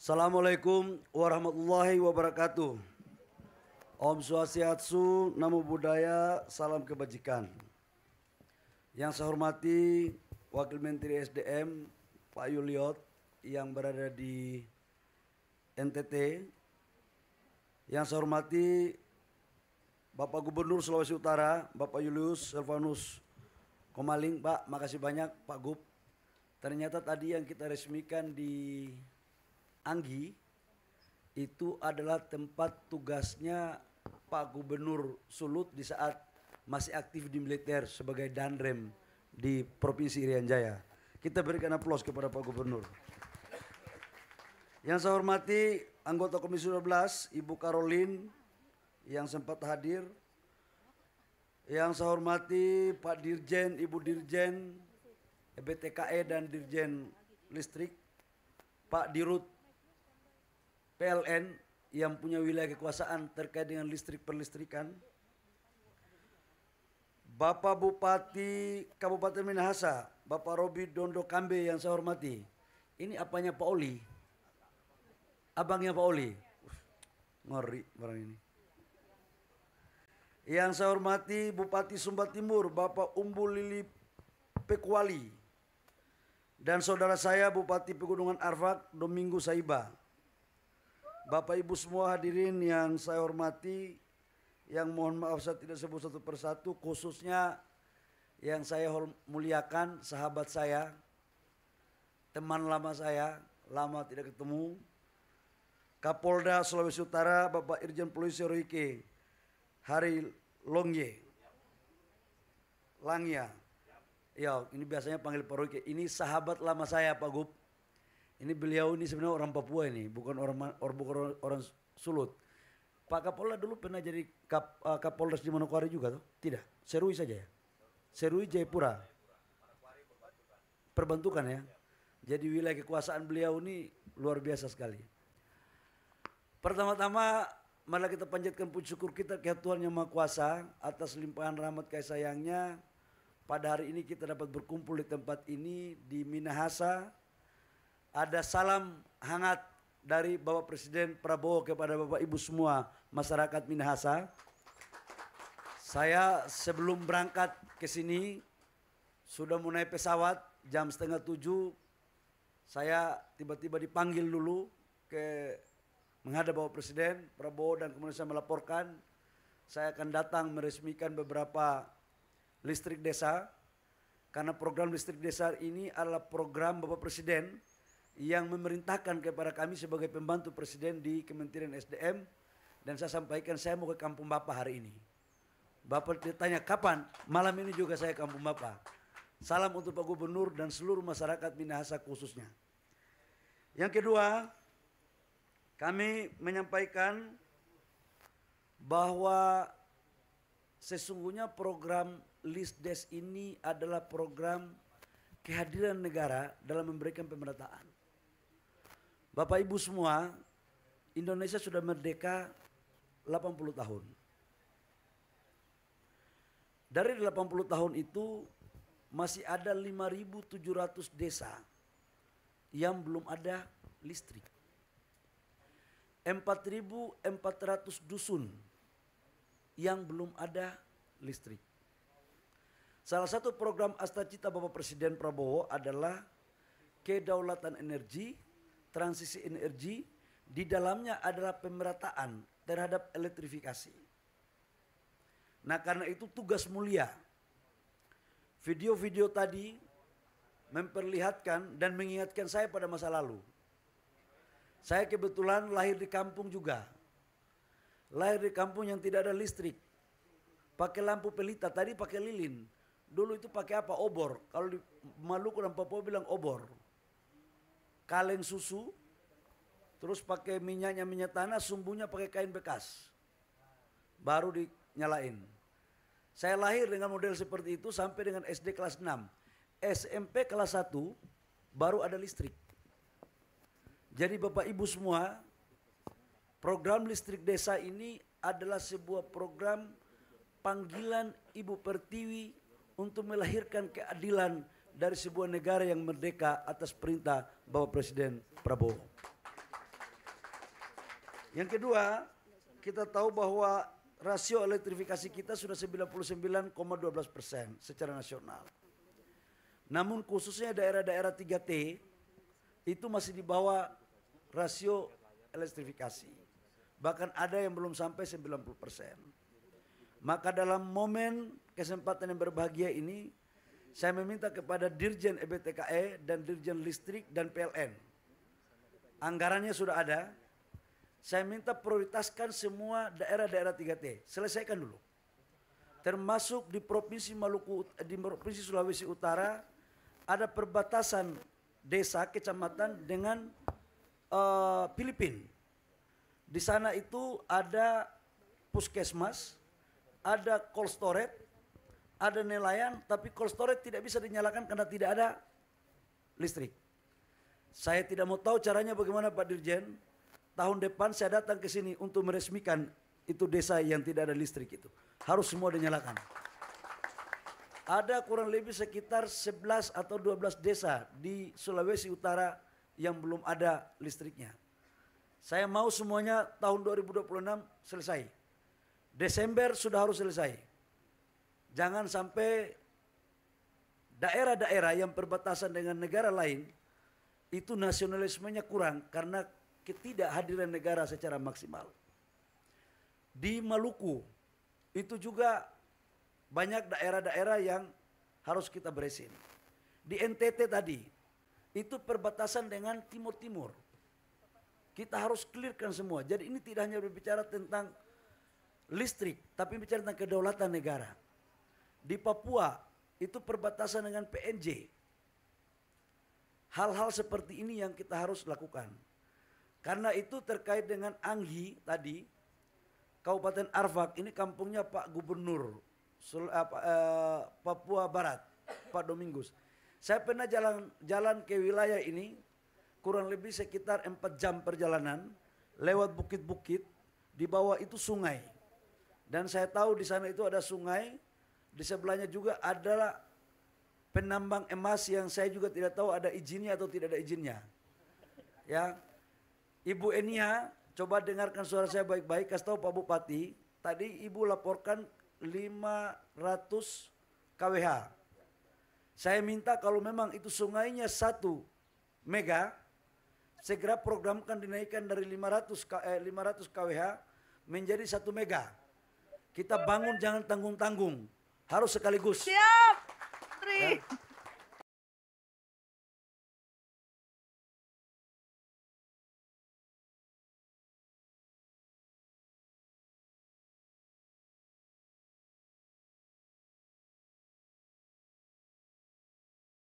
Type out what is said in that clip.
Assalamualaikum warahmatullahi wabarakatuh. Om Swastiastu, Namo Buddhaya, salam kebajikan. Yang saya hormati Wakil Menteri SDM Pak Yuliot yang berada di NTT. Yang saya hormati Bapak Gubernur Sulawesi Utara, Bapak Julius Silvanus Komaling. Pak, makasih banyak Pak Gub. Ternyata tadi yang kita resmikan di Anggi itu adalah tempat tugasnya Pak Gubernur Sulut di saat masih aktif di militer sebagai Danrem di Provinsi Irian Jaya. Kita berikan aplaus kepada Pak Gubernur. Yang saya hormati anggota Komisi 12 Ibu Caroline yang sempat hadir. Yang saya hormati Pak Dirjen, Ibu Dirjen BTKE dan Dirjen Listrik, Pak Dirut PLN yang punya wilayah kekuasaan terkait dengan listrik perlistrikan, Bapak Bupati Kabupaten Minahasa, Bapak Robi Dondo Kambe yang saya hormati. Ini apanya Pak Oli? Abangnya Pak Oli. Ngeri barang ini. Yang saya hormati Bupati Sumba Timur, Bapak Umbul Lili Pekuali. Dan saudara saya Bupati Pegunungan Arfak, Domingo Saiba. Bapak Ibu semua hadirin yang saya hormati, yang mohon maaf saya tidak sebut satu persatu, khususnya yang saya muliakan sahabat saya, teman lama saya, lama tidak ketemu, Kapolda Sulawesi Utara Bapak Irjen Polisi Royke Hari Longye Langya. Ya, ini biasanya panggil Pak Royke. Ini sahabat lama saya Pak Gub. Ini beliau ini sebenarnya orang Papua ini, bukan orang Sulut. Pak Kapolda dulu pernah jadi Kapolres di Manokwari juga tuh? Tidak, Serui saja ya. Serui Jayapura. Perbentukan ya. Jadi wilayah kekuasaan beliau ini luar biasa sekali. Pertama-tama marilah kita panjatkan puji syukur kita ke Tuhan Yang Maha Kuasa atas limpahan rahmat kasih sayangnya. Pada hari ini kita dapat berkumpul di tempat ini di Minahasa. Ada salam hangat dari Bapak Presiden Prabowo kepada Bapak Ibu semua masyarakat Minahasa. Saya sebelum berangkat ke sini sudah mau naik pesawat jam 6:30. Saya tiba-tiba dipanggil dulu ke menghadap Bapak Presiden Prabowo dan kemudian saya melaporkan saya akan datang meresmikan beberapa listrik desa. Karena program listrik desa ini adalah program Bapak Presiden yang memerintahkan kepada kami sebagai pembantu Presiden di Kementerian SDM. Dan saya sampaikan saya mau ke kampung Bapak hari ini. Bapak ditanya kapan? Malam ini juga saya ke kampung Bapak. Salam untuk Pak Gubernur dan seluruh masyarakat Minahasa khususnya. Yang kedua, kami menyampaikan bahwa sesungguhnya program Lisdes ini adalah program kehadiran negara dalam memberikan pemerataan. Bapak Ibu semua, Indonesia sudah merdeka 80 tahun. Dari 80 tahun itu masih ada 5.700 desa yang belum ada listrik. 4.400 dusun yang belum ada listrik. Salah satu program Astacita Bapak Presiden Prabowo adalah kedaulatan energi, transisi energi, di dalamnya adalah pemerataan terhadap elektrifikasi. Nah karena itu tugas mulia. Video-video tadi memperlihatkan dan mengingatkan saya pada masa lalu. Saya kebetulan lahir di kampung juga. Lahir di kampung yang tidak ada listrik. Pakai lampu pelita, tadi pakai lilin. Dulu itu pakai apa? Obor. Kalau di Maluku dan Papua bilang obor. Kaleng susu, terus pakai minyak tanah, sumbunya pakai kain bekas. Baru dinyalain. Saya lahir dengan model seperti itu sampai dengan SD kelas 6. SMP kelas 1 baru ada listrik. Jadi Bapak Ibu semua, program listrik desa ini adalah sebuah program panggilan Ibu Pertiwi untuk melahirkan keadilan dari sebuah negara yang merdeka atas perintah Bapak Presiden Prabowo. Yang kedua, kita tahu bahwa rasio elektrifikasi kita sudah 99,12% secara nasional. Namun khususnya daerah-daerah 3T itu masih di bawah rasio elektrifikasi. Bahkan ada yang belum sampai 90%. Maka dalam momen kesempatan yang berbahagia ini, saya meminta kepada Dirjen EBTKE dan Dirjen Listrik dan PLN. Anggarannya sudah ada. Saya minta prioritaskan semua daerah-daerah 3T. Selesaikan dulu. Termasuk di Provinsi Maluku, di Provinsi Sulawesi Utara, ada perbatasan desa, kecamatan dengan Filipina. Di sana itu ada puskesmas, ada cold storage, ada nelayan, tapi cold storage tidak bisa dinyalakan karena tidak ada listrik. Saya tidak mau tahu caranya bagaimana Pak Dirjen. Tahun depan saya datang ke sini untuk meresmikan itu desa yang tidak ada listrik itu. Harus semua dinyalakan. Ada kurang lebih sekitar 11 atau 12 desa di Sulawesi Utara yang belum ada listriknya. Saya mau semuanya tahun 2026 selesai. Desember sudah harus selesai. Jangan sampai daerah-daerah yang perbatasan dengan negara lain itu nasionalismenya kurang karena ketidakhadiran negara secara maksimal. Di Maluku itu juga banyak daerah-daerah yang harus kita beresin. Di NTT tadi, itu perbatasan dengan timur-timur. Kita harus clearkan semua. Jadi ini tidak hanya berbicara tentang listrik, tapi bicara tentang kedaulatan negara. Di Papua, itu perbatasan dengan PNJ. Hal-hal seperti ini yang kita harus lakukan. Karena itu terkait dengan Anggi tadi, Kabupaten Arfak, ini kampungnya Pak Gubernur Papua Barat, Pak Domingus. Saya pernah jalan ke wilayah ini kurang lebih sekitar 4 jam perjalanan lewat bukit-bukit, di bawah itu sungai. Dan saya tahu di sana itu ada sungai, di sebelahnya juga adalah penambang emas yang saya juga tidak tahu ada izinnya atau tidak ada izinnya. Ya, Ibu Enia, coba dengarkan suara saya baik-baik, kasih tahu Pak Bupati, tadi Ibu laporkan 500 kWh. Saya minta kalau memang itu sungainya 1 mega, segera programkan dinaikkan dari 500 kWh menjadi 1 mega. Kita bangun jangan tanggung-tanggung, harus sekaligus. Siap, Tri. Ya.